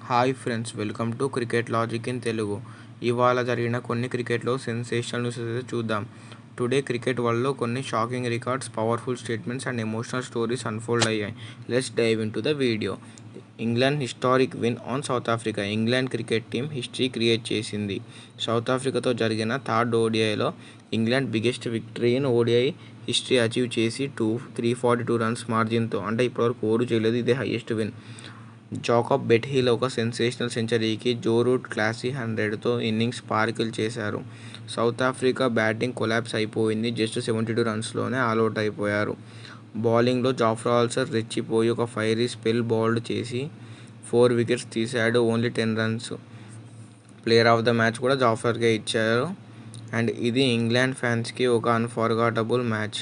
Hi friends, welcome to cricket logic in Telugu. ఇవాళ జరిగిన కొన్ని క్రికెట్లో సెన్సేషనల్ న్యూస్ అయితే చూద్దాం. టుడే క్రికెట్ వరల్డ్లో కొన్ని shocking records, powerful statements and emotional stories unfold అయ్యాయి. Let's dive into the video. England historic win on South Africa. England cricket team history create చేసింది. సౌత్ ఆఫ్రికాతో జరిగిన థర్డ్ ఓడిఐలో England biggest victory in ODI history achieve చేసి 342 runs మార్జిన్తో. అంటే ఇప్పటివరకు ఓడు చేయలేదు, ఇదే హైయెస్ట్ విన్. జాకబ్ బెట్హిల్ ఒక సెన్సేషనల్ సెంచరీకి, జో రూట్ క్లాసీ 100తో ఇన్నింగ్స్ స్పార్కిల్ చేశారు. సౌత్ ఆఫ్రికా బ్యాటింగ్ కొలాప్స్ అయిపోయింది. జస్ట్ 72 రన్స్లోనే ఆల్అవుట్ అయిపోయారు. బౌలింగ్లో జాఫ్రా ఆర్చర్ రెచ్చిపోయి ఒక ఫైరీ స్పెల్ బౌల్డ్ చేసి 4 వికెట్స్ తీశాడు. Only 10 runs. Player of the match కూడా జాఫర్కే ఇచ్చారు. అండ్ ఇది ఇంగ్లాండ్ ఫ్యాన్స్కి ఒక అన్ఫర్గటబుల్ మ్యాచ్.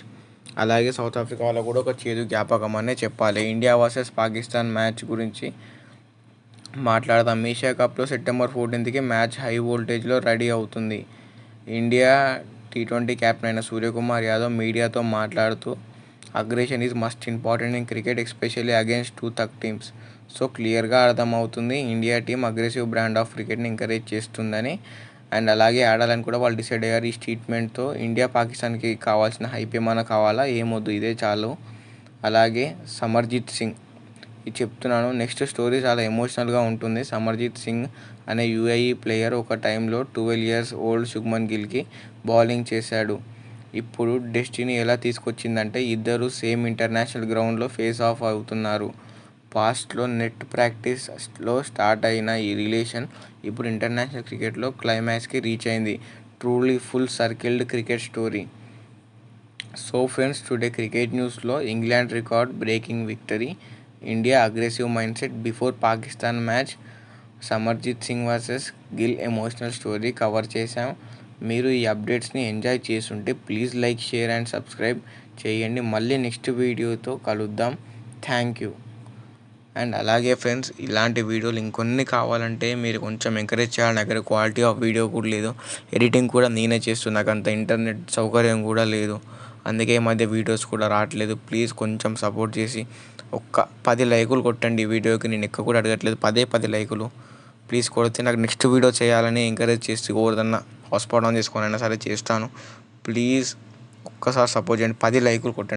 అలాగే సౌత్ ఆఫ్రికా వాళ్ళకు కూడా ఒక చేదు జ్ఞాపకం అనే చెప్పాలి. ఇండియా వర్సెస్ పాకిస్తాన్ మ్యాచ్ గురించి మాట్లాడదాం. ఏషియా కప్లో సెప్టెంబర్ 14కి మ్యాచ్ హై వోల్టేజ్లో రెడీ అవుతుంది. ఇండియా T20 కెప్టెన్ అయిన సూర్యకుమార్ యాదవ్ మీడియాతో మాట్లాడుతూ, aggression is must important in cricket, especially against 2 tough teams. So క్లియర్గా అర్థమవుతుంది, India team aggressive brand of క్రికెట్ని ఎంకరేజ్ చేస్తుందని. అండ్ అలాగే ఆడాలని కూడా వాళ్ళు డిసైడ్ అయ్యారు. ఈ స్టేట్మెంట్తో ఇండియా పాకిస్తాన్కి కావాల్సిన హైప్ ఏమైనా కావాలా, ఏమొద్దు, ఇదే చాలు. అలాగే సమర్జిత్ సింగ్, ఇది చెప్తున్నాను, నెక్స్ట్ స్టోరీ చాలా ఎమోషనల్గా ఉంటుంది. సమర్జిత్ సింగ్ అనే UAE ప్లేయర్ ఒక టైంలో 12 years ఓల్డ్ శుభ్మన్ గిల్కి బౌలింగ్ చేశాడు. ఇప్పుడు డెస్టినీ ఎలా తీసుకొచ్చిందంటే ఇద్దరు సేమ్ ఇంటర్నేషనల్ గ్రౌండ్లో ఫేస్ ఆఫ్ అవుతున్నారు. పాస్ట్లో నెట్ ప్రాక్టీస్లో స్టార్ట్ అయిన ఈ రిలేషన్ ఇప్పుడు ఇంటర్నేషనల్ క్రికెట్లో క్లైమాక్స్కి రీచ్ అయింది. Truly full circled cricket story. So friends, today cricket న్యూస్లో England record breaking victory, India aggressive mind set before Pakistan match, Samarjit Singh versus Gill emotional story cover చేశాం. మీరు ఈ అప్డేట్స్ని ఎంజాయ్ చేస్తుంటే please like, share and subscribe చేయండి. మళ్ళీ నెక్స్ట్ వీడియోతో కలుద్దాం. Thank you. అండ్ అలాగే ఫ్రెండ్స్, ఇలాంటి వీడియోలు ఇంకొన్ని కావాలంటే మీరు కొంచెం ఎంకరేజ్ చేయాలి. నా దగ్గర క్వాలిటీ ఆఫ్ వీడియో కూడా లేదు, ఎడిటింగ్ కూడా నేనే చేస్తున్నా, నాకు అంత ఇంటర్నెట్ సౌకర్యం కూడా లేదు. అందుకే ఈ మధ్య వీడియోస్ కూడా రావట్లేదు. ప్లీజ్ కొంచెం సపోర్ట్ చేసి ఒక్క 10 లైకులు కొట్టండి ఈ వీడియోకి. నేను ఎక్కువ కూడా అడగట్లేదు, 10 లైకులు ప్లీజ్ కొడితే నాకు నెక్స్ట్ వీడియో చేయాలని ఎంకరేజ్ చేసి ఎవరిదన్నా హాట్స్పాట్ ఆన్ చేసుకొని అయినా సరే చేస్తాను. ప్లీజ్ ఒక్కసారి సపోర్ట్ చేయండి, 10 లైకులు కొట్టండి.